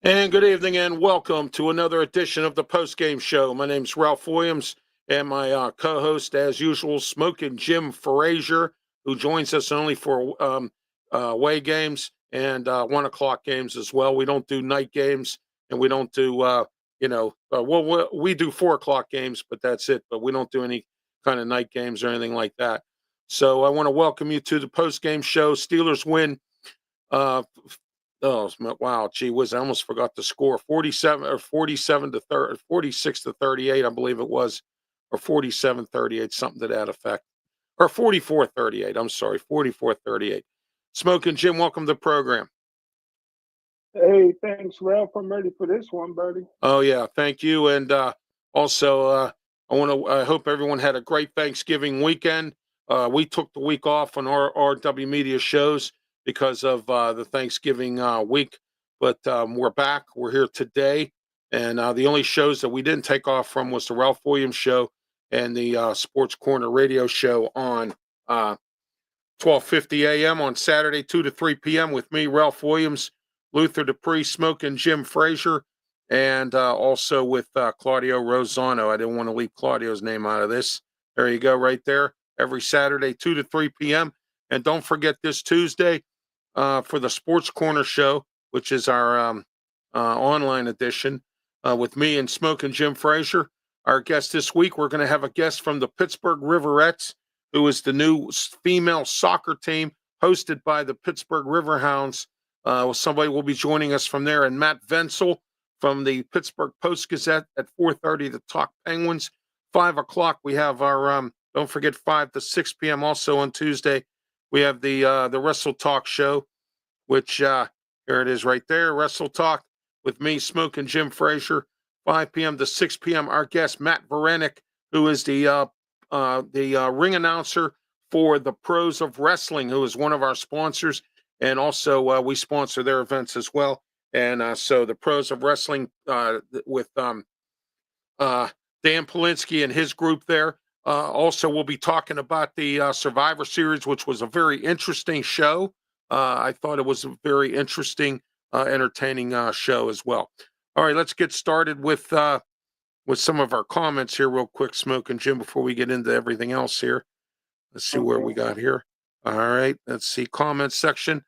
And good evening and welcome to another edition of the postgame show. My name's Ralph Williams and my co-host, as usual, Smokin' Jim FRAZIER, who joins us only for away games and 1 o'clock games as well. We don't do night games and we don't do, we do 4 o'clock games, but that's it. But we don't do any kind of night games or anything like that. So I want to welcome you to the postgame show. Steelers win. Oh wow, gee whiz! I almost forgot the score. 47 to 30, 46 to 38, I believe it was, or 47-38, something to that effect, or 44-38. I'm sorry, 44-38. Smokin' Jim, welcome to the program. Hey, thanks, Ralph. I'm ready for this one, buddy. Oh yeah, thank you. And also, I hope everyone had a great Thanksgiving weekend. We took the week off on our RW Media shows because of the Thanksgiving week. But we're back. We're here today. And the only shows that we didn't take off from was the Ralph Williams show and the Sports Corner radio show on 12:50 a.m. on Saturday, 2 to 3 p.m. with me, Ralph Williams, Luther Dupree, Smokin' Jim FRAZIER, and also with Claudio Rosano. I didn't want to leave Claudio's name out of this. There you go, right there. Every Saturday, 2 to 3 p.m. And don't forget this Tuesday, for the Sports Corner show, which is our online edition with me and Smokin' Jim FRAZIER. Our guest this week, we're going to have a guest from the Pittsburgh Riverettes, who is the new female soccer team hosted by the Pittsburgh Riverhounds. Somebody will be joining us from there, and Matt Venzel from the Pittsburgh Post-Gazette at 4:30 to talk Penguins. 5 o'clock, we have our, don't forget, 5 to 6 p.m. also on Tuesday. We have the Wrestle Talk show, which here it is right there, Wrestle Talk with me, Smokin' Jim FRAZIER, 5 p.m. to 6 p.m. Our guest, Matt Varenick, who is the ring announcer for the Pros of Wrestling, who is one of our sponsors, and also we sponsor their events as well. And so the Pros of Wrestling with Dan Polinsky and his group there. Also, we'll be talking about the Survivor Series, which was a very interesting show. I thought it was a very interesting, entertaining show as well. All right, let's get started with some of our comments here real quick, Smokin' Jim, before we get into everything else here. Let's see where we got here. All right, let's see, comments section.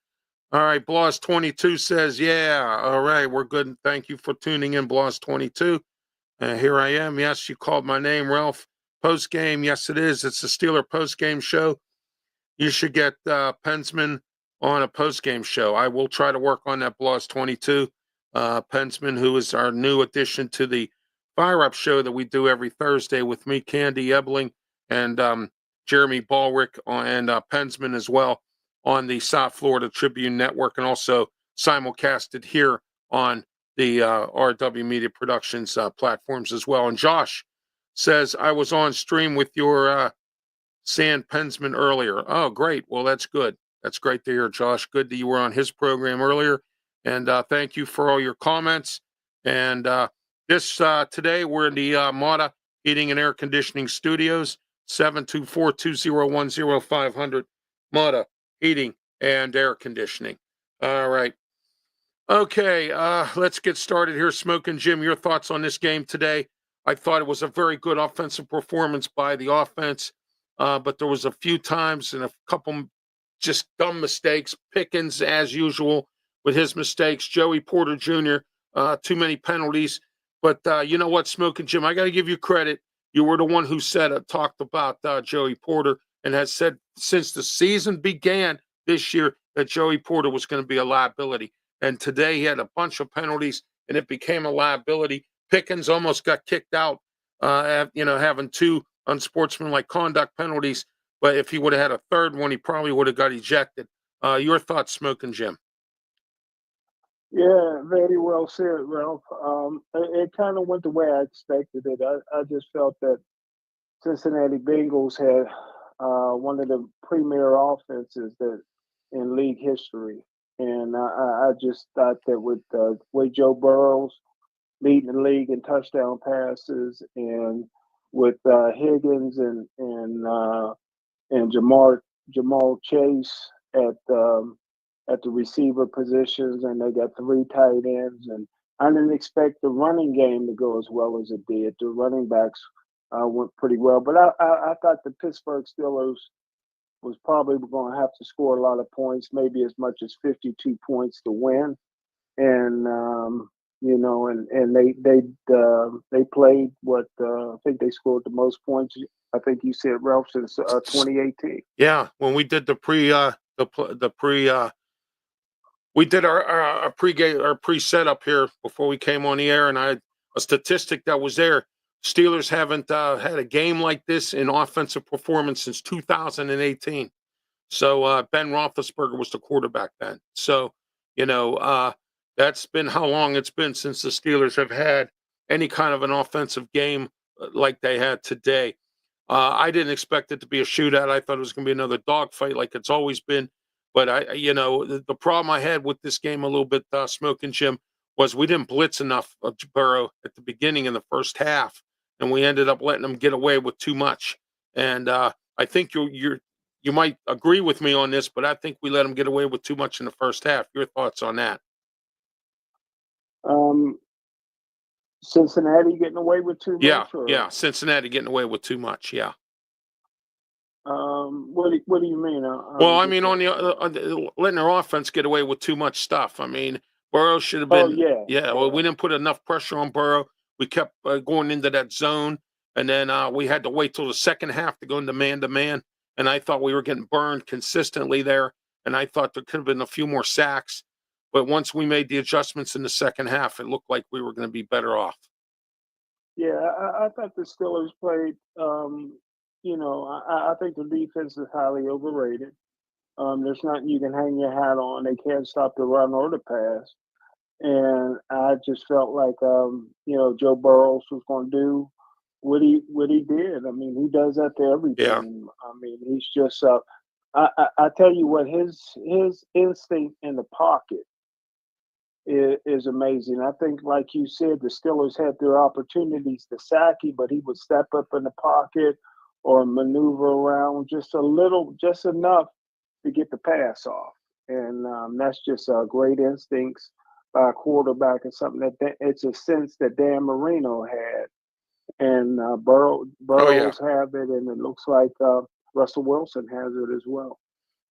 All right, Bloss22 says, yeah, all right, we're good. Thank you for tuning in, Bloss22. Here I am. Yes, you called my name, Ralph. Post game, yes, it is. It's a Steeler post game show. You should get Pensman on a post game show. I will try to work on that, Bloss22. Pensman, who is our new addition to the Fire Up show that we do every Thursday with me, Candy Ebling, and Jeremy Ballrick, and Pensman as well on the South Florida Tribune Network, and also simulcasted here on the RW Media Productions platforms as well. And Josh says, I was on stream with your San Pensman earlier. Oh, great. Well, that's good. That's great to hear, Josh. Good that you were on his program earlier. And thank you for all your comments. And today we're in the Mata Heating and Air Conditioning Studios, 724-201-0500, Mata Heating and Air Conditioning. All right. Okay, let's get started here. Smokin' Jim, your thoughts on this game today? I thought it was a very good offensive performance by the offense, but there was a few times and a couple just dumb mistakes. Pickens, as usual, with his mistakes. Joey Porter Jr., too many penalties. But you know what, Smokin' Jim, I got to give you credit. You were the one who talked about Joey Porter and has said since the season began this year that Joey Porter was going to be a liability. And today he had a bunch of penalties, and it became a liability. Pickens almost got kicked out, having two unsportsmanlike conduct penalties. But if he would have had a third one, he probably would have got ejected. Your thoughts, Smokin' Jim? Yeah, very well said, Ralph. It kind of went the way I expected it. I just felt that Cincinnati Bengals had one of the premier offenses that in league history. And I just thought that with the way Joe Burrow's leading the league in touchdown passes, and with Higgins and Jamal Chase at the receiver positions, and they got 3 tight ends, and I didn't expect the running game to go as well as it did. The running backs went pretty well, but I thought the Pittsburgh Steelers was probably going to have to score a lot of points, maybe as much as 52 points to win. And they played what I think they scored the most points. I think you said, Ralph, since 2018. Yeah, when we did we did our pregame, our pre-setup here before we came on the air, and a statistic that was there. Steelers haven't had a game like this in offensive performance since 2018. So Ben Roethlisberger was the quarterback then. So that's been how long it's been since the Steelers have had any kind of an offensive game like they had today. I didn't expect it to be a shootout. I thought it was going to be another dogfight like it's always been. But the problem I had with this game a little bit, Smoking Jim, was we didn't blitz enough of Burrow at the beginning in the first half, and we ended up letting them get away with too much. And I think you might agree with me on this, but I think we let them get away with too much in the first half. Your thoughts on that? Cincinnati getting away with too Yeah, much, or yeah, Cincinnati getting away with too much. Yeah. what do you mean? Well, I mean, on letting their offense get away with too much stuff. I mean, Burrow should have Oh been. yeah, Yeah, well, yeah, we didn't put enough pressure on Burrow. We kept going into that zone, and then we had to wait till the second half to go into man to man. And I thought we were getting burned consistently there, and I thought there could have been a few more sacks. But once we made the adjustments in the second half, it looked like we were going to be better off. yeah. I thought the Steelers played. I think the defense is highly overrated. There's nothing you can hang your hat on. They can't stop the run or the pass. And I just felt like Joe Burrows was going to do what he did. I mean, he does that to every Yeah, team. I mean, he's just I tell you what, his instinct in the pocket is amazing. I think, like you said, the Steelers had their opportunities to sack him, but he would step up in the pocket or maneuver around just a little, just enough to get the pass off. And that's just great instincts by a quarterback, and something it's a sense that Dan Marino had, and oh yeah. Burrows have it, and it looks like Russell Wilson has it as well.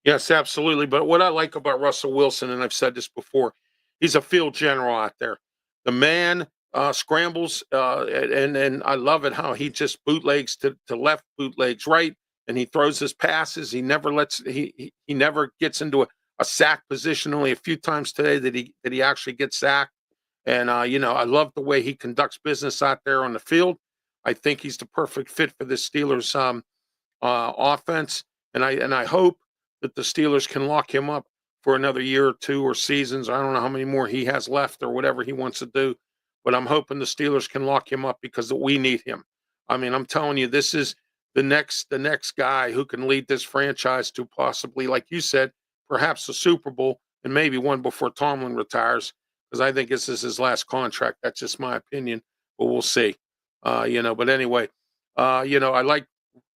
Yes, absolutely. But what I like about Russell Wilson, and I've said this before, he's a field general out there. The man scrambles, and I love it how he just bootlegs to left, bootlegs right, and he throws his passes. He never he never gets into a sack position. Only a few times today that he actually gets sacked. And I love the way he conducts business out there on the field. I think he's the perfect fit for the Steelers offense, and I hope that the Steelers can lock him up for another year or two or seasons. I don't know how many more he has left or whatever he wants to do, but I'm hoping the Steelers can lock him up because we need him. I mean, I'm telling you, this is the next guy who can lead this franchise to possibly, like you said, perhaps the Super Bowl and maybe one before Tomlin retires, because I think this is his last contract. That's just my opinion, but we'll see. But anyway, I like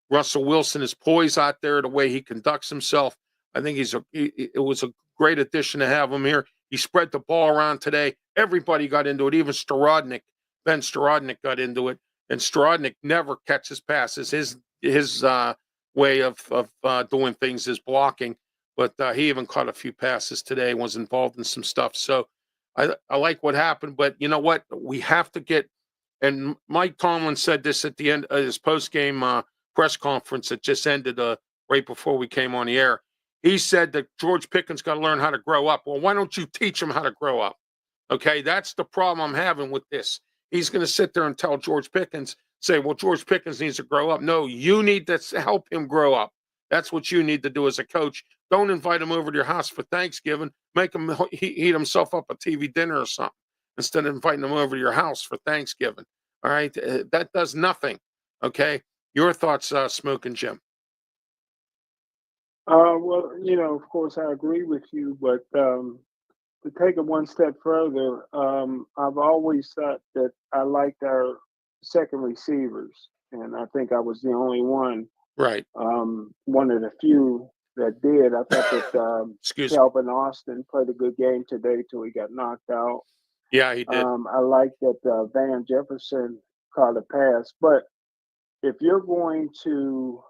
Russell Wilson, is poised out there, the way he conducts himself. I think it was a great addition to have him here. He spread the ball around today. Everybody got into it. Even Ben Storodnik got into it. And Storodnik never catches passes. His way of doing things is blocking. But he even caught a few passes today, was involved in some stuff. So I like what happened. But you know what? We have to get, and Mike Tomlin said this at the end of his post game press conference that just ended right before we came on the air. He said that George Pickens got to learn how to grow up. Well, why don't you teach him how to grow up? Okay, that's the problem I'm having with this. He's going to sit there and tell George Pickens, say, well, George Pickens needs to grow up. No, you need to help him grow up. That's what you need to do as a coach. Don't invite him over to your house for Thanksgiving. Make him heat himself up a TV dinner or something instead of inviting him over to your house for Thanksgiving. All right, that does nothing. Okay, your thoughts, Smoking Jim? Well, of course, I agree with you, but to take it one step further, I've always thought that I liked our second receivers, and I think I was the only Right. one of the few that did. I thought that Excuse me. Calvin Austin played a good game today till he got knocked out. Yeah, he did. I like that Van Jefferson caught a pass, but if you're going to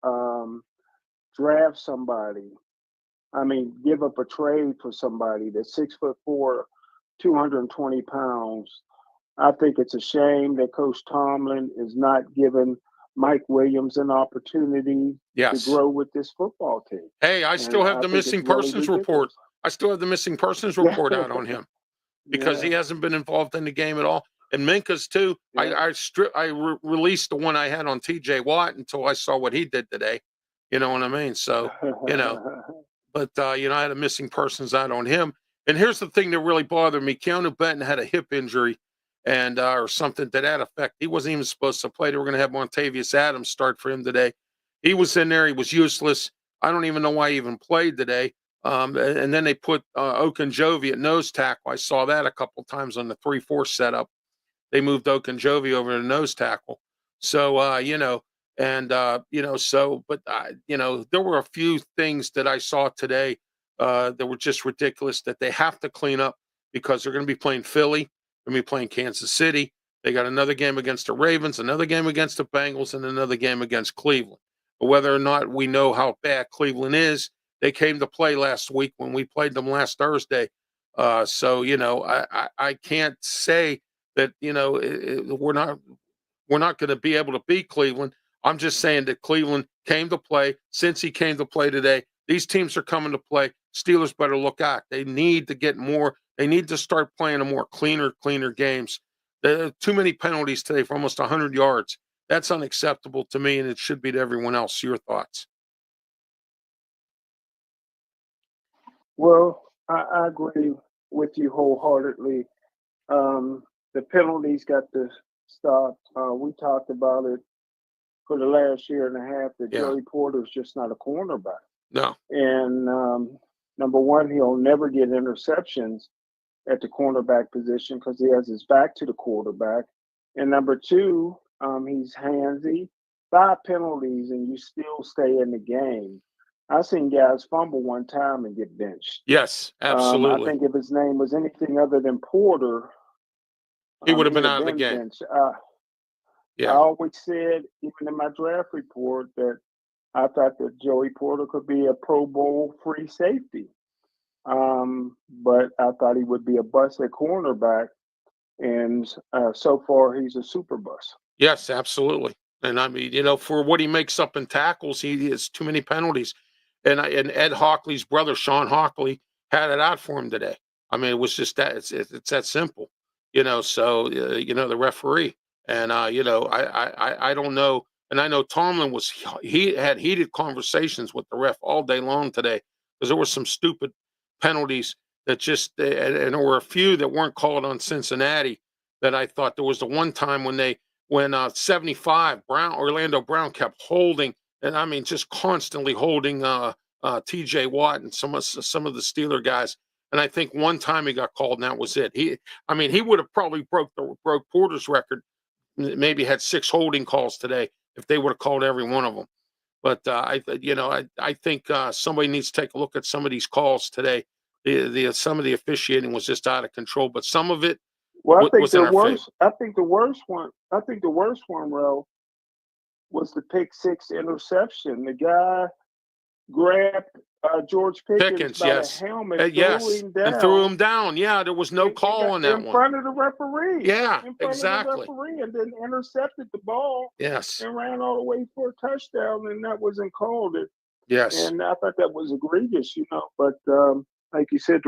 um, draft somebody, I mean, give up a trade for somebody that's 6'4", 220 pounds. I think it's a shame that Coach Tomlin is not giving Mike Williams an opportunity to Yes. grow with this football team. Hey, I And still have I the think it's missing really persons report. ridiculous. I still have the missing persons Yeah, report out on him because yeah, he hasn't been involved in the game at all. And Minka's too. yeah. I released the one I had on T.J. Watt until I saw what he did today. You know what I mean? So you know, but I had a missing persons out on him. And here's the thing that really bothered me: Keanu Benton had a hip injury, and or something to that effect. He wasn't even supposed to play. They were going to have Montavious Adams start for him today. He was in there. He was useless. I don't even know why he even played today. And then they put Okunjovi at nose tackle. I saw that a couple times on the 3-4 setup. They moved Okunjovi over to nose tackle. So there were a few things that I saw today that were just ridiculous that they have to clean up because they're going to be playing Philly, they're going to be playing Kansas City. They got another game against the Ravens, another game against the Bengals, and another game against Cleveland. But whether or not we know how bad Cleveland is, they came to play last week when we played them last Thursday. I can't say that we're not going to be able to beat Cleveland. I'm just saying that Cleveland came to play. Since he came to play today, these teams are coming to play. Steelers better look out. They need to get more. They need to start playing a more cleaner games. There are too many penalties today for almost 100 yards. That's unacceptable to me, and it should be to everyone else. Your thoughts? Well, I agree with you wholeheartedly. The penalties got to stop. We talked about it for the last year and a half that Yeah. Joey Porter's just not a cornerback. No. And number one, he'll never get interceptions at the cornerback position because he has his back to the quarterback. And number two, he's handsy. 5 penalties and you still stay in the game. I've seen guys fumble one time and get benched. Yes, I absolutely. think if his name was anything other than Porter, He would have he'd been have out of the been game. benched. I Yeah. always said, even in my draft report, that I thought that Joey Porter could be a Pro Bowl free safety. But I thought he would be a bust at cornerback. And so far, he's a super bust. Yes, absolutely. And I mean, for what he makes up in tackles, he has too many penalties. And Ed Hockley's brother, Sean Hockley, had it out for him today. I mean, it was just that it's that simple, So the referee, and I don't know, and I know Tomlin he had heated conversations with the ref all day long today because there were some stupid penalties that just and there were a few that weren't called on Cincinnati that I thought there was the one time when 75 Orlando Brown kept holding, and I mean just constantly holding T.J. Watt and some of the Steeler guys. And I think one time he got called, and that was it. He would have probably broke Porter's record, maybe had 6 holding calls today if they would have called every one of them. But I think somebody needs to take a look at some of these calls today. Some of the officiating was just out of control, but some of it Well, I think was in the our favor. worst. I think the worst one. I think the worst one, Ro, was the pick 6 interception. The guy grabbed George Pickens Pickens, by the yes. helmet, threw Yes, him and threw down, him down. Yeah, there was no and call got on that in one. front of the referee. Yeah, In front of the exactly. referee, and then intercepted the ball Yes, and ran all the way for a touchdown, and that wasn't called. yes. And I thought that was egregious, But like you said,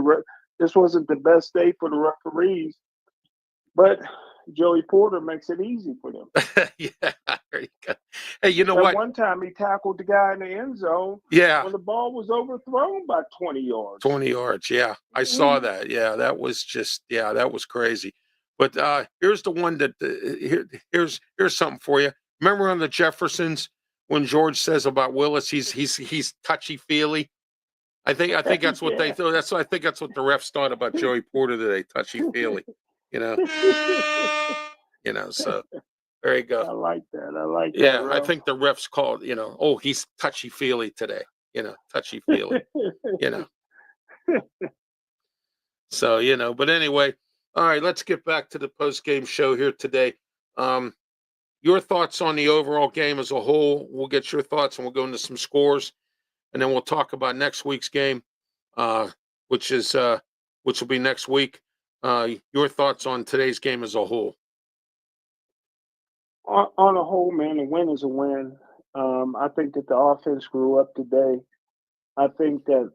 this wasn't the best day for the referees, but Joey Porter makes it easy for them. Yeah, there you go. Hey, you know At what? one time, he tackled the guy in the end zone Yeah, when the ball was overthrown by 20 yards. 20 yards. Yeah, I saw Mm-hmm. that. Yeah, that was that was crazy. But here's the one that here's something for you. Remember on the Jeffersons when George says about Willis, he's touchy feely. I think that's what they Yeah. thought. I think that's what the refs thought about Joey Porter today, touchy feely. You know, So there you go. I like that. I like that, Yeah, I Ralph. think the refs called, oh, he's touchy feely today. Touchy feely. You know. So, but anyway, All right, let's get back to the post-game show here today. Um, your thoughts on the overall game as a whole. We'll get your thoughts and we'll go into some scores, and then we'll talk about next week's game, uh, which is which will be next week. Your thoughts on today's game as a whole. On a whole, man, a win is a win. I think that the offense grew up today. I think that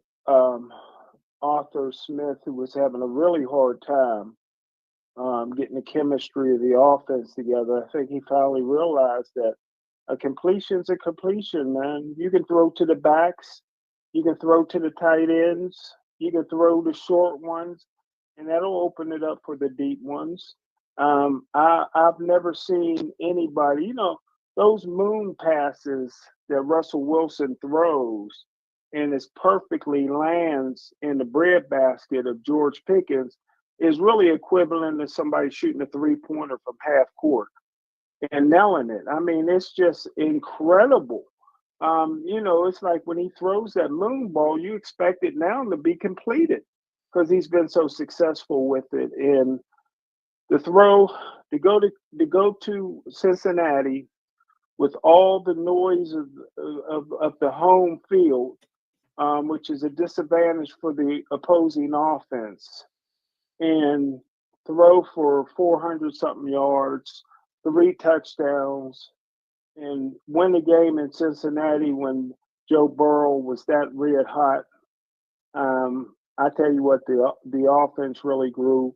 Arthur Smith, who was having a really hard time getting the chemistry of the offense together, I think he finally realized that a completion's a completion, man. You can throw to the backs, you can throw to the tight ends, you can throw the short ones, and that'll open it up for the deep ones. I've never seen anybody, those moon passes that Russell Wilson throws and is perfectly lands in the breadbasket of George Pickens is really equivalent to somebody shooting a 3-pointer from half court and nailing it. I mean, it's just incredible. It's like when he throws that moon ball, you expect it now to be completed because he's been so successful with it. And the throw to go to Cincinnati with all the noise of the home field, which is a disadvantage for the opposing offense, and throw for 400 something yards, 3 touchdowns, and win the game in Cincinnati when Joe Burrow was that red hot. I tell you what, the offense really grew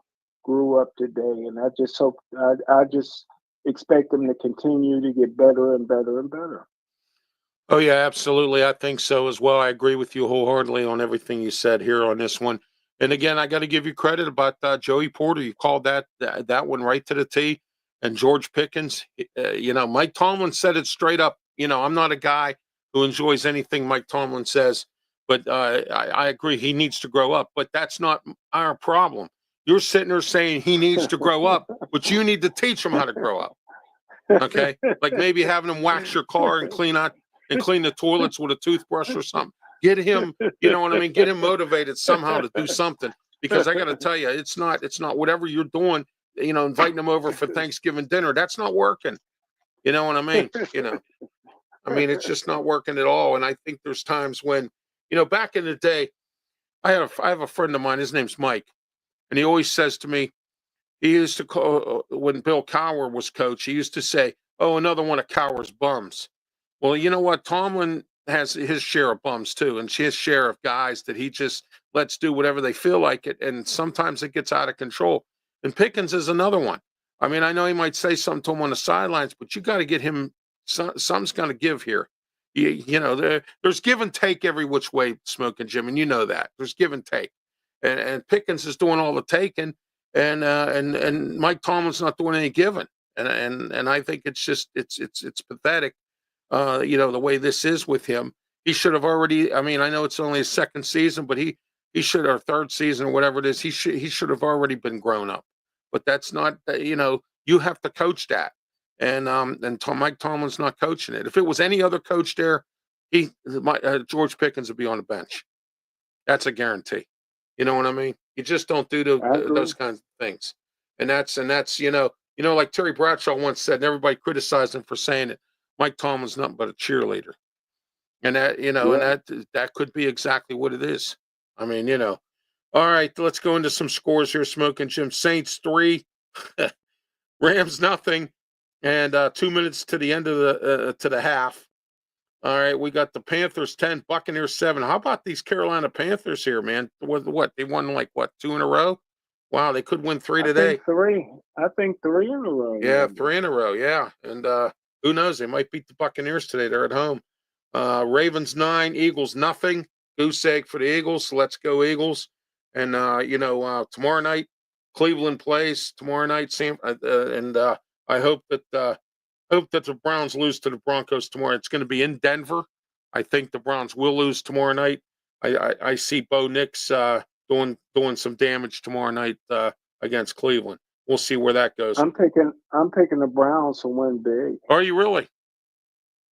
up today, and I just hope I just expect them to continue to get better and better and better. Oh yeah, absolutely. I think so as well. I agree with you wholeheartedly on everything you said here on this one. And again, I got to give you credit about Joey Porter. You called that one right to the T. And George Pickens, Mike Tomlin said it straight up. I'm not a guy who enjoys anything Mike Tomlin says, but I agree he needs to grow up. But that's not our problem. You're sitting there saying he needs to grow up, but you need to teach him how to grow up. Okay, like maybe having him wax your car and clean the toilets with a toothbrush or something. Get him, you know what I mean? Get him motivated somehow to do something. Because I got to tell you, it's not whatever you're doing. Inviting him over for Thanksgiving dinner. That's not working. You know what I mean? It's just not working at all. And I think there's times when, back in the day, I have a friend of mine. His name's Mike, and he always says to me, he used to call when Bill Cowher was coach. He used to say, "Oh, another one of Cowher's bums." Well, you know what? Tomlin has his share of bums too, and his share of guys that he just lets do whatever they feel like it, and sometimes it gets out of control. And Pickens is another one. I know he might say something to him on the sidelines, but you got to get him. Something's going to give here. There's give and take every which way, Smoking Jim, and you know that there's give and take, and Pickens is doing all the taking, and Mike Tomlin's not doing any giving, and I think it's just it's pathetic. The way this is with him, he should have already. I know it's only his second season, but he should, or third season or whatever it is, he should have already been grown up. But that's not. You have to coach that, and Mike Tomlin's not coaching it. If it was any other coach there, George Pickens would be on the bench. That's a guarantee. You know what I mean? You just don't do those kinds of things, and that's like Terry Bradshaw once said, and everybody criticized him for saying it. Mike Tomlin's nothing but a cheerleader, and that and that could be exactly what it is. All right, let's go into some scores here. Smoking Jim. Saints 3, Rams nothing, and 2 minutes to the end of the half. All right, we got the Panthers 10, Buccaneers 7. How about these Carolina Panthers here, man? What they won 2 in a row? Wow, they could win 3 today. I think 3 in a row. Yeah, 3 in a row. Yeah, and who knows? They might beat the Buccaneers today. They're at home. Ravens 9, Eagles nothing. Goose egg for the Eagles. Let's go Eagles. And tomorrow night, Cleveland plays tomorrow night. I hope that the Browns lose to the Broncos tomorrow. It's going to be in Denver. I think the Browns will lose tomorrow night. I see Bo Nix doing some damage tomorrow night against Cleveland. We'll see where that goes. I'm picking the Browns to win big. Are you really?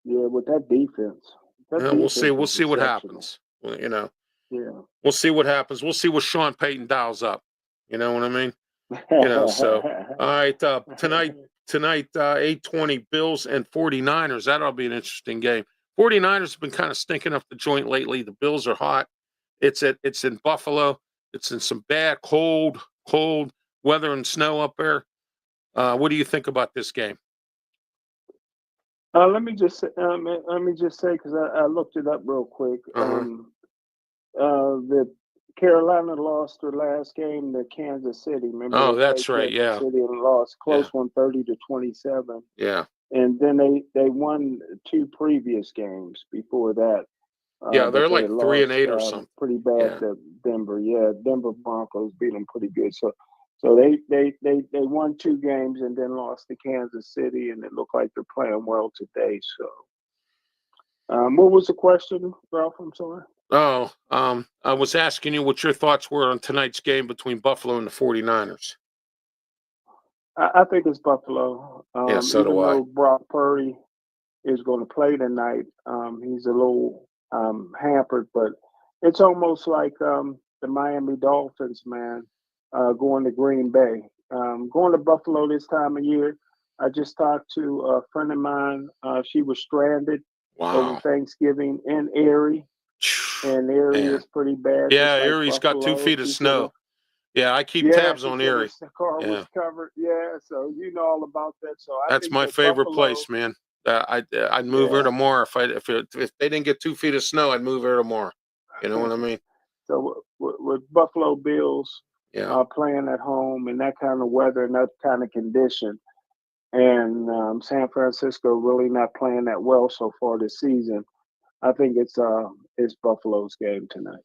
Yeah, with that defense. We'll see. We'll see what happens. Yeah. We'll see what happens. We'll see what Sean Payton dials up. You know what I mean? So all right, tonight 8:20 Bills and 49ers. That'll be an interesting game. 49ers have been kind of stinking up the joint lately. The Bills are hot. It's in Buffalo. It's in some bad cold weather and snow up there. What do you think about this game? Let me just say, because I looked it up real quick. Uh-huh. The Carolina lost their last game to Kansas City. Remember, Oh, they played that's right. Kansas Yeah. City and lost Yeah. close one, 30-27. Yeah. And then they won two previous games before that. Yeah, But they're they like 3 and lost 8 or something. pretty bad Yeah. to Denver. Yeah, Denver Broncos beat them pretty good. So they won two games and then lost to Kansas City, and it looked like they're playing well today. So, what was the question, Ralph? I'm sorry. Oh, I was asking you what your thoughts were on tonight's game between Buffalo and the 49ers. I think it's Buffalo. Yeah, so Even do I. though Brock Purdy is going to play tonight, he's a little hampered, but it's almost like the Miami Dolphins, man, going to Green Bay. Going to Buffalo this time of year. I just talked to a friend of mine. She was stranded over Wow. Thanksgiving in Erie, and Erie Man. is pretty bad, Yeah, just like Erie's got 2 Buffalo. feet of She said, snow. Yeah, I keep yeah, tabs she on said Erie. the car was Yeah. covered. Yeah, so you know all about that. So I That's think my that favorite Buffalo, place, man. I'd move here yeah. tomorrow if they didn't get 2 feet of snow, I'd move here tomorrow. You know what I mean? So with Buffalo Bills Yeah. playing at home in that kind of weather and that kind of condition, and San Francisco really not playing that well so far this season, I think it's Buffalo's game tonight.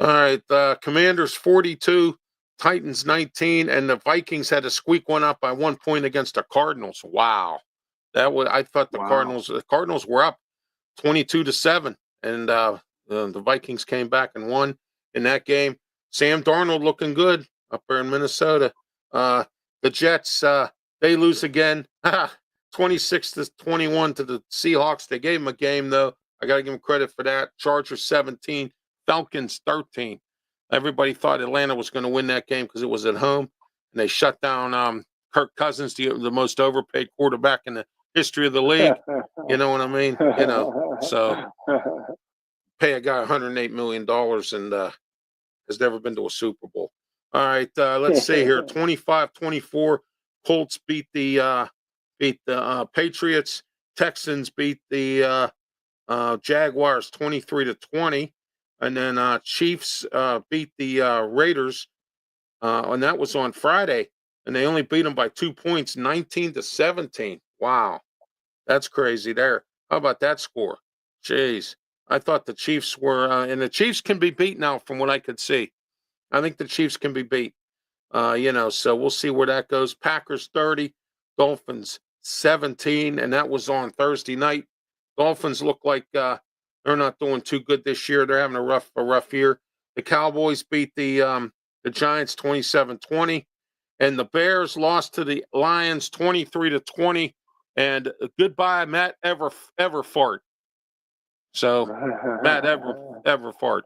All right, Commanders 42, Titans 19, and the Vikings had to squeak one up by 1 point against the Cardinals. Wow. I thought Wow. The Cardinals were up 22-7, and the Vikings came back and won in that game. Sam Darnold looking good up there in Minnesota. The Jets, they lose again, 26-21 to the Seahawks. They gave them a game though. I got to give them credit for that. Chargers 17, Falcons 13. Everybody thought Atlanta was going to win that game because it was at home, and they shut down Kirk Cousins, the most overpaid quarterback in the history of the league. You know what I mean? So pay a guy $108 million and has never been to a Super Bowl. All right, let's see here. 25-24, Colts beat the Patriots. Texans beat the Jaguars 23-20, and then Chiefs beat the Raiders, and that was on Friday, and they only beat them by 2 points, 19-17. Wow. That's crazy there. How about that score? Jeez. I thought the Chiefs were, and the Chiefs can be beat now from what I could see. I think the Chiefs can be beat. So we'll see where that goes. Packers 30, Dolphins 17, and that was on Thursday night. Dolphins look like they're not doing too good this year. They're having a rough year. The Cowboys beat the Giants 27-20, and the Bears lost to the Lions 23-20. And goodbye, Matt Everfart. So Matt Everfart.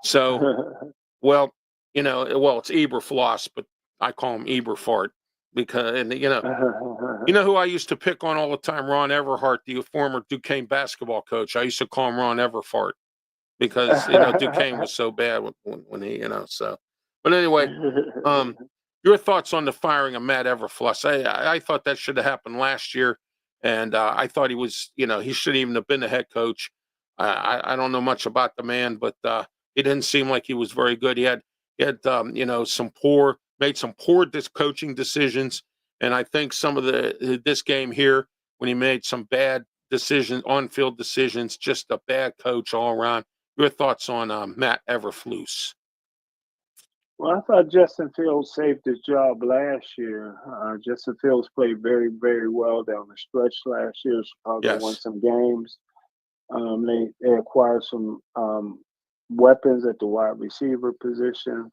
So well, it's Eberfloss, but I call him Eberfart because, and you know who I used to pick on all the time? Ron Everhart, the former Duquesne basketball coach. I used to call him Ron Everfart because Duquesne was so bad when he, so. But anyway, your thoughts on the firing of Matt Everfluss? I thought that should have happened last year, and I thought he was, he shouldn't even have been the head coach. I don't know much about the man, but it didn't seem like he was very good. He had made some poor coaching decisions, and I think some of this game here when he made some bad decisions, on-field decisions, just a bad coach all around. Your thoughts on Matt Everfluss? Well, I thought Justin Fields saved his job last year. Justin Fields played very, very well down the stretch last year. Chicago won Yes. some games. They acquired some weapons at the wide receiver position.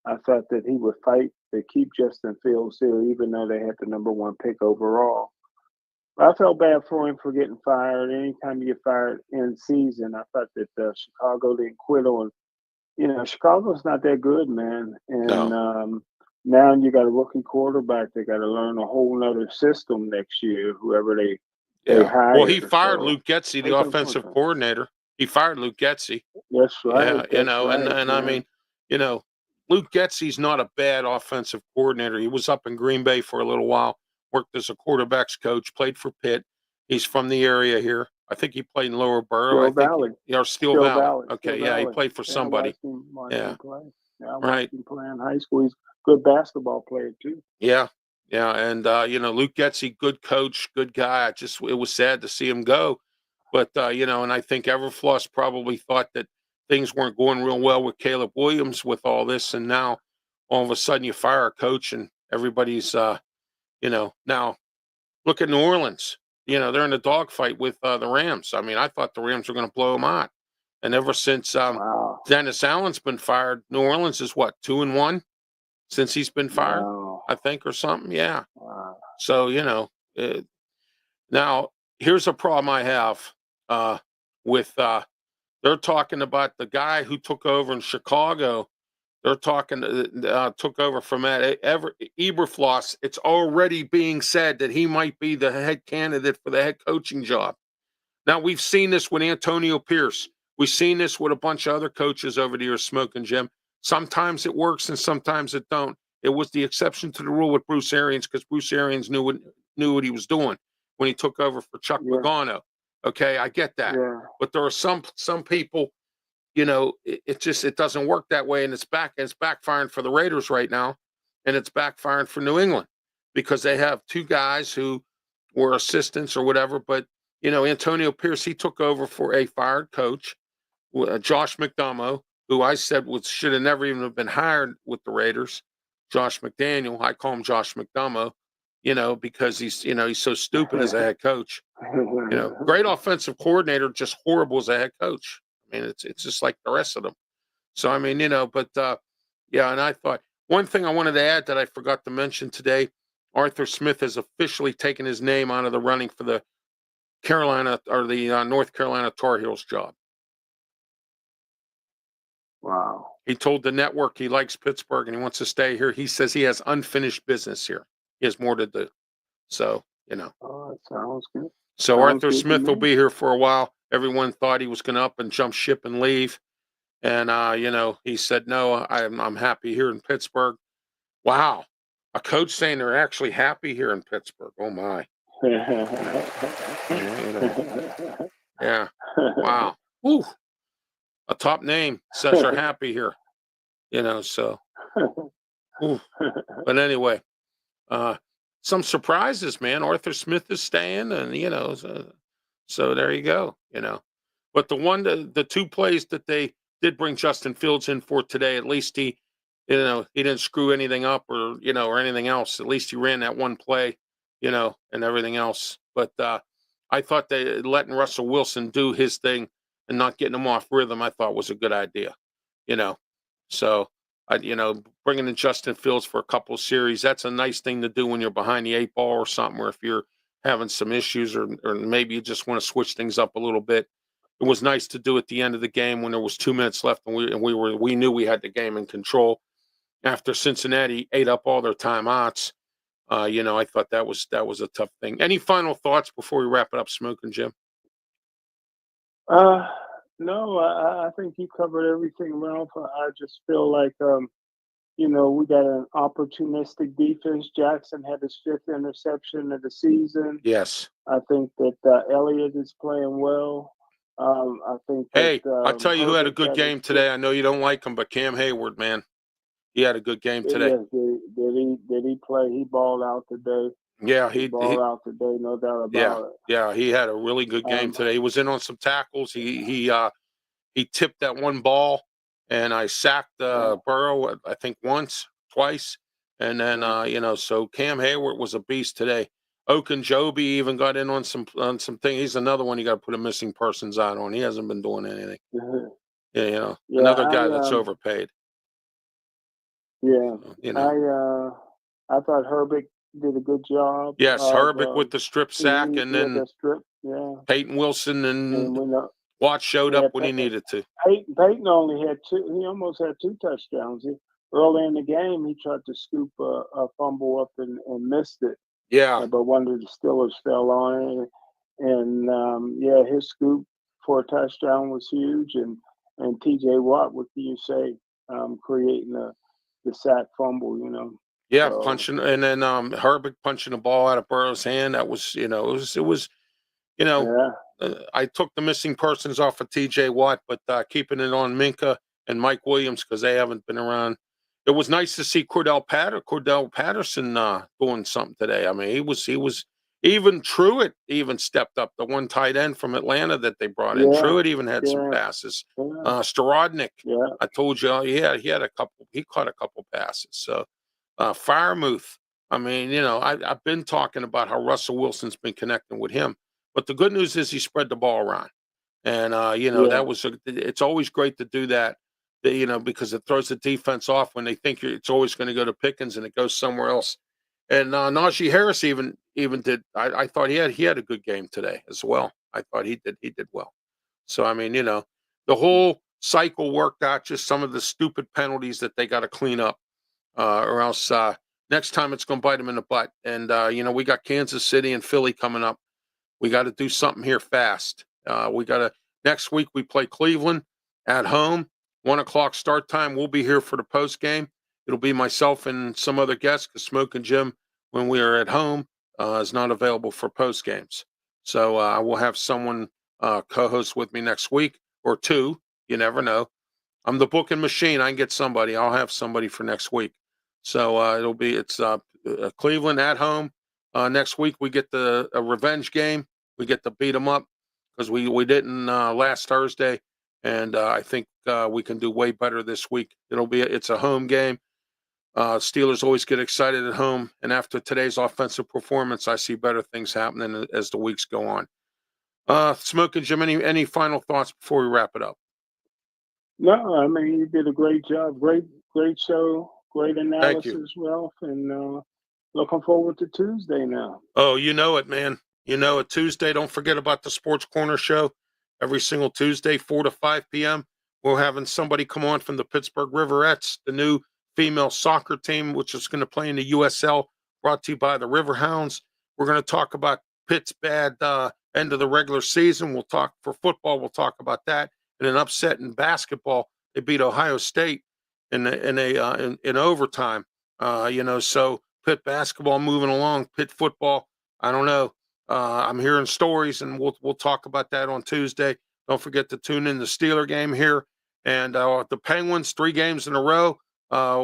I thought that he would fight to keep Justin Fields there, even though they had the number one pick overall. But I felt bad for him for getting fired. Anytime you get fired in season, I thought that Chicago didn't quit on. Chicago's not that good, man, and No. now you got a rookie quarterback. They got to learn a whole nother system next year. Whoever they Yeah. Well, he hire. fired So Luke Getzey, the take it one offensive time. coordinator. He fired Luke Getzey. That's right. Yeah, That's right. and I Yeah. mean, you know, Luke Getzey's not a bad offensive coordinator. He was up in Green Bay for a little while, worked as a quarterbacks coach, played for Pitt. He's from the area here. I think he played in Lower Borough. I Steel think, Valley. or Steel Steel Valley. Valley. Steel Okay, yeah, he Valley. played for Yeah, I somebody. watched Yeah, him play. Yeah, I right. watched him play in high school. He's a good basketball player too. Yeah, yeah, and Luke Getzey, good coach, good guy. It was sad to see him go, but and I think Everfloss probably thought that things weren't going real well with Caleb Williams with all this, and now all of a sudden you fire a coach and everybody's now look at New Orleans. They're in a dogfight with the Rams. I mean, I thought the Rams were going to blow them out, and ever since Wow. Dennis Allen's been fired, New Orleans is what 2-1 since he's been fired, Wow. I think, or something. Yeah. Wow. So now here's a problem I have with they're talking about the guy who took over in Chicago. They're talking took over from that Eberfloss. It's already being said that he might be the head candidate for the head coaching job. Now we've seen this with Antonio Pierce. We've seen this with a bunch of other coaches over the years, Smoking Jim. Sometimes it works and sometimes it don't. It was the exception to the rule with Bruce Arians because Bruce Arians knew what he was doing when he took over for Chuck Yeah. Pagano. Okay, I get that. Yeah. But there are some people, it doesn't work that way, and it's backfiring for the Raiders right now, and it's backfiring for New England because they have two guys who were assistants or whatever, but Antonio Pierce, he took over for a fired coach, Josh McDonough, who I said should have never even have been hired with the Raiders. Josh McDaniel, I call him Josh McDonough, because he's so stupid as a head coach. Great offensive coordinator, just horrible as a head coach. I mean, it's just like the rest of them. So I mean, but yeah, and I thought one thing I wanted to add that I forgot to mention today, Arthur Smith has officially taken his name out of the running for the Carolina or the North Carolina Tar Heels job. Wow. He told the network he likes Pittsburgh and he wants to stay here. He says he has unfinished business here. He has more to do. So, Oh, that sounds good. So Sounds Arthur good to Smith will me. be here for a while. Everyone thought he was going to up and jump ship and leave. And, he said, no, I'm happy here in Pittsburgh. Wow. A coach saying they're actually happy here in Pittsburgh. Oh, my. Yeah. Wow. Ooh. A top name says they're happy here. So. Ooh. But anyway, some surprises, man. Arthur Smith is staying, and so there you go. But the two plays that they did bring Justin Fields in for today, at least he didn't screw anything up or anything else. At least he ran that one play, and everything else. But I thought letting Russell Wilson do his thing and not getting him off rhythm, I thought was a good idea. So bringing in Justin Fields for a couple of series, that's a nice thing to do when you're behind the eight ball or something, or if you're having some issues or maybe you just want to switch things up a little bit. It was nice to do at the end of the game when there was 2 minutes left and we knew we had the game in control. After Cincinnati ate up all their timeouts, I thought that was a tough thing. Any final thoughts before we wrap it up, Smoking Jim? No, I think you covered everything, Ralph. I just feel like we got an opportunistic defense. Jackson had his 5th interception of the season. Yes. I think that Elliott is playing well. I think that Hey, I'll tell you who had a Herbert good got game today. I know you don't like him, but Cam Hayward, man, he had a good game today. Yes, did he play? He balled out today. Yeah, He balled out today, no doubt about it. Yeah, he had a really good game today. He was in on some tackles. He tipped that one ball, and I sacked Burrow, I think twice, and then so Cam Hayward was a beast today. Okunjobi even got in on some thing. He's another one you got to put a missing persons out on. He hasn't been doing anything. Yeah, another guy that's overpaid. Yeah, I thought Herbert did a good job. Yes, Herbert with the strip sack, and then the strip. Yeah, Peyton Wilson and we Watts showed up when he needed to. Peyton only had 2. He almost had 2 touchdowns. early in the game, he tried to scoop a fumble up and missed it, Yeah. but one of the Steelers fell on it. And yeah, his scoop for a touchdown was huge. And T.J. Watt, what can you say? Creating the sack fumble, you know. Yeah, So punching, and then Herbig punching the ball out of Burrow's hand. That was, it was, you know, yeah, I took the missing persons off of T.J. Watt, but keeping it on Minka and Mike Williams because they haven't been around. It was nice to see Cordell Patterson doing something today. I mean, he was even Truitt even stepped up. The one tight end from Atlanta that they brought in, yeah, Truitt even had some yeah, passes. yeah, Starodnik, yeah, I told you, he had a couple. He caught a couple passes. So Firemouth. I mean, I've been talking about how Russell Wilson's been connecting with him, but the good news is he spread the ball around, and yeah, that was it's always great to do that, because it throws the defense off when they think it's always going to go to Pickens and it goes somewhere else. And Najee Harris even did. I thought he had a good game today as well. I thought he did well. So I mean, the whole cycle worked out. Just some of the stupid penalties that they got to clean up, or else next time it's going to bite them in the butt. And we got Kansas City and Philly coming up. We got to do something here fast. We got to next week we play Cleveland at home, 1 o'clock start time. We'll be here for the post game. It'll be myself and some other guests because Smoke and Jim, when we are at home, is not available for post games. So I will have someone co-host with me next week or two. You never know. I'm the booking machine. I can get somebody. I'll have somebody for next week. So it's Cleveland at home. Next week we get a revenge game. We get to beat them up because we didn't last Thursday, and I think we can do way better this week. It's a home game. Steelers always get excited at home, and after today's offensive performance, I see better things happening as the weeks go on. Smoke and Jim, any final thoughts before we wrap it up? No, I mean you did a great job. Great show. Great Thank you. analysis, Ralph. And looking forward to Tuesday now. Oh, you know it, man. You know it. Tuesday, don't forget about the Sports Corner show. Every single Tuesday, 4 to 5 p.m. We're having somebody come on from the Pittsburgh Riverettes, the new female soccer team, which is going to play in the USL, brought to you by the Riverhounds. We're going to talk about Pitt's bad end of the regular season. We'll talk for football. We'll talk about that. And an upset in basketball. They beat Ohio State in overtime. So Pitt basketball moving along. Pitt football, I don't know. I'm hearing stories, and we'll talk about that on Tuesday. Don't forget to tune in the Steeler game here, and the Penguins 3 games in a row.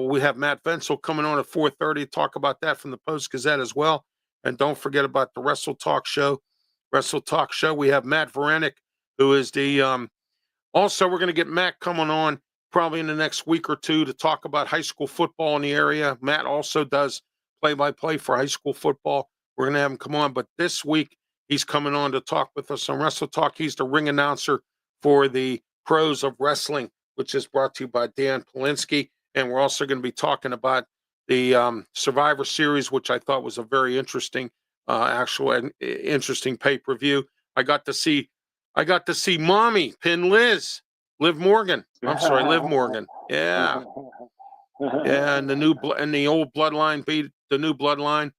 We have Matt Vensel coming on at 4:30. Talk about that from the Post Gazette as well, and don't forget about the Wrestle Talk Show. Wrestle Talk Show. We have Matt Varanick, who is the also, we're going to get Matt coming on probably in the next week or two to talk about high school football in the area. Matt also does play-by-play for high school football. We're going to have him come on. But this week, he's coming on to talk with us on Wrestle Talk. He's the ring announcer for the Pros of Wrestling, which is brought to you by Dan Polinsky. And we're also going to be talking about the Survivor Series, which I thought was a very interesting, interesting pay-per-view. I got to see Mommy pin Liv Morgan. I'm sorry, Liv Morgan. Yeah, yeah, and the old Bloodline beat the new Bloodline.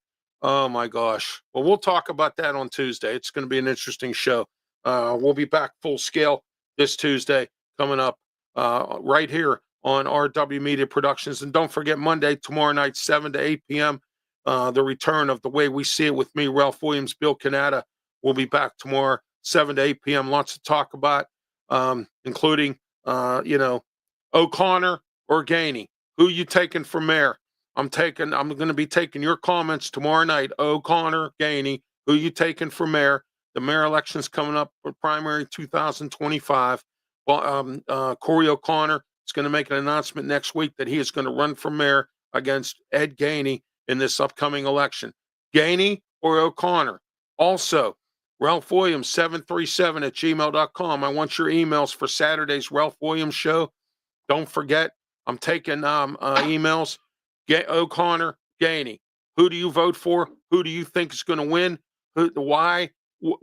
Oh my gosh. Well, we'll talk about that on Tuesday. It's going to be an interesting show. We'll be back full scale this Tuesday coming up right here on RW Media Productions. And don't forget Monday, tomorrow night, 7 to 8 p.m. The return of The Way We See It with me, Ralph Williams, Bill Canada. We'll be back tomorrow, 7 to 8 p.m. Lots to talk about, including, O'Connor or Gainey. Who you taking for mayor? I'm going to be taking your comments tomorrow night. O'Connor, Gainey, who you taking for mayor? The mayor election's coming up for primary 2025. Corey O'Connor is going to make an announcement next week that he is going to run for mayor against Ed Gainey in this upcoming election. Gainey or O'Connor? Also, Ralph Williams, 737 at gmail.com. I want your emails for Saturday's Ralph Williams show. Don't forget, I'm taking emails. O'Connor, Gainey. Who do you vote for? Who do you think is going to win? Why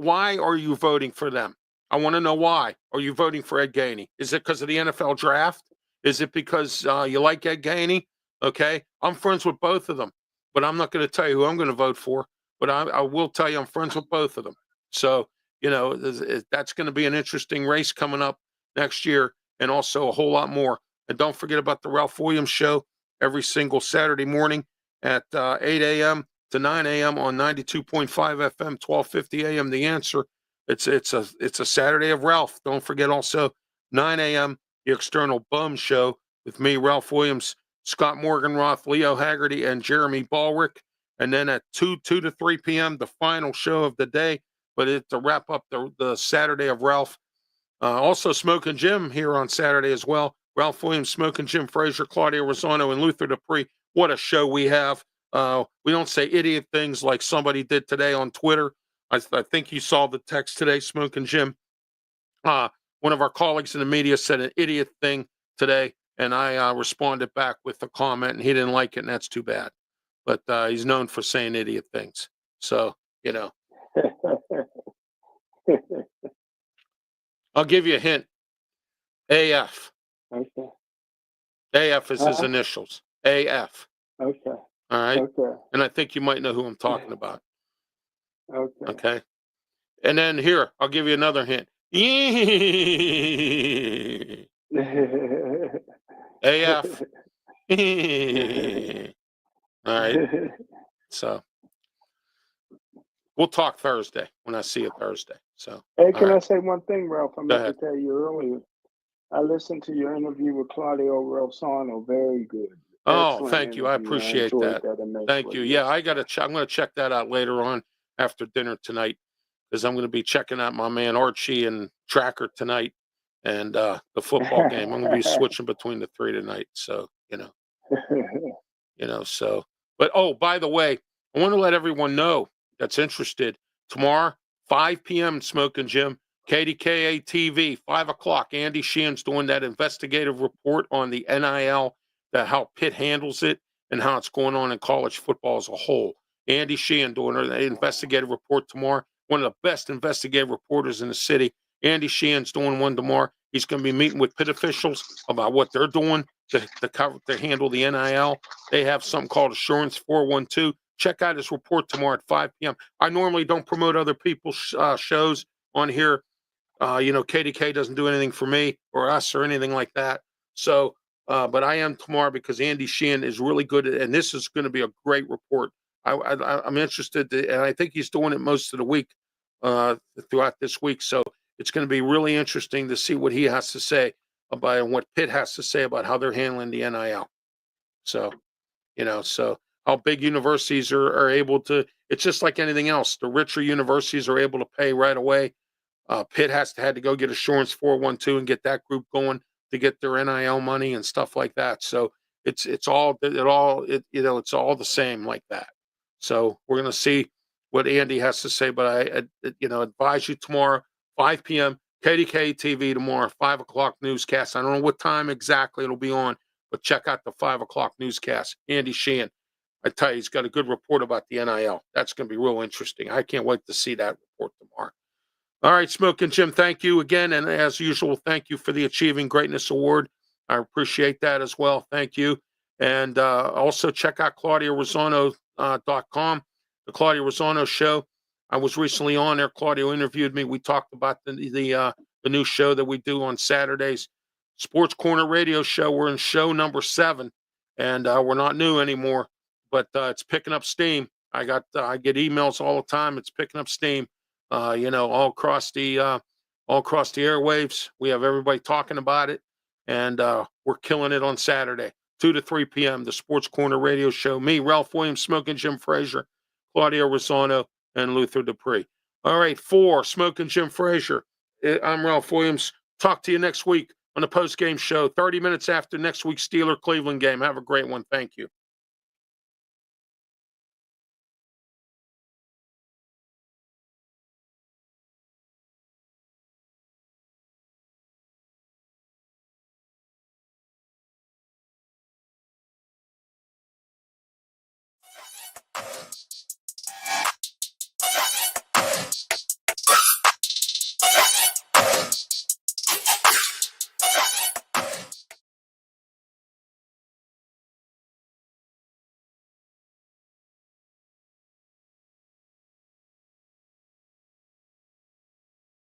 are you voting for them? I want to know why. Are you voting for Ed Gainey? Is it because of the NFL draft? Is it because you like Ed Gainey? Okay, I'm friends with both of them, but I'm not going to tell you who I'm going to vote for. But I will tell you I'm friends with both of them. So that's going to be an interesting race coming up next year, and also a whole lot more. And don't forget about the Ralph Williams Show every single Saturday morning at 8 a.m. to 9 a.m. on 92.5 FM, 1250 a.m. The Answer. It's a Saturday of Ralph. Don't forget also 9 a.m. the External Bum Show with me, Ralph Williams, Scott Morganroth, Leo Haggerty, and Jeremy Ballrick. And then at 2 to 3 p.m., the final show of the day. But to wrap up the Saturday of Ralph. Also, Smokin' Jim here on Saturday as well. Ralph Williams, Smokin' Jim Frazier, Claudia Rosano, and Luther Dupree. What a show we have. We don't say idiot things like somebody did today on Twitter. I think you saw the text today, Smokin' Jim. One of our colleagues in the media said an idiot thing today, and I responded back with a comment, and he didn't like it, and that's too bad. But he's known for saying idiot things. So, I'll give you a hint. AF. Okay. AF is his initials. AF. Okay. All right. Okay. And I think you might know who I'm talking about. Okay. Okay. And then here, I'll give you another hint. AF. All right. So we'll talk Thursday when I see you Thursday. So Hey, can I say one thing, Ralph? I meant to tell you earlier. I listened to your interview with Claudio Rosano. Very good. Oh, Excellent thank you. I interview. appreciate enjoyed that. immensely. Thank you. Yeah, I'm going to check that out later on after dinner tonight, because I'm going to be checking out my man Archie and Tracker tonight, and the football game. I'm going to be switching between the three tonight. So, so. But, oh, by the way, I want to let everyone know that's interested. Tomorrow, 5 p.m. Smokin' Jim, KDKA TV, 5 o'clock. Andy Sheehan's doing that investigative report on the NIL, how Pitt handles it and how it's going on in college football as a whole. Andy Sheehan doing an investigative report tomorrow. One of the best investigative reporters in the city. Andy Sheehan's doing one tomorrow. He's going to be meeting with Pitt officials about what they're doing to handle the NIL. They have something called Assurance 412. Check out his report tomorrow at 5 p.m. I normally don't promote other people's shows on here. KDK doesn't do anything for me or us or anything like that. So, but I am tomorrow because Andy Sheehan is really good and this is going to be a great report. I'm interested, and I think he's doing it most of the week, throughout this week. So it's going to be really interesting to see what he has to say about and what Pitt has to say about how they're handling the NIL. So, so how big universities are able to, it's just like anything else. The richer universities are able to pay right away. Pitt had to go get Assurance 412 and get that group going to get their NIL money and stuff like that. So it's all the same like that. So we're going to see what Andy has to say, but I advise you tomorrow, 5 p.m. KDK TV tomorrow, 5 o'clock newscast. I don't know what time exactly it'll be on, but check out the 5 o'clock newscast. Andy Sheehan, I tell you, he's got a good report about the NIL. That's going to be real interesting. I can't wait to see that report tomorrow. All right, Smokin' Jim, thank you again. And as usual, thank you for the Achieving Greatness Award. I appreciate that as well. Thank you. And also check out ClaudiaRosano.com, the Claudia Rosano Show. I was recently on there. Claudia interviewed me. We talked about the new show that we do on Saturdays, Sports Corner Radio Show. We're in show number 7, and we're not new anymore, but it's picking up steam. I get emails all the time. It's picking up steam. All across the airwaves. We have everybody talking about it, and we're killing it on Saturday, 2 to 3 p.m. The Sports Corner Radio Show. Me, Ralph Williams, Smokin' Jim Frazier, Claudia Rosano, and Luther Dupree. All right, for Smokin' Jim Frazier, I'm Ralph Williams. Talk to you next week on the post-game show, 30 minutes after next week's Steeler-Cleveland game. Have a great one. Thank you.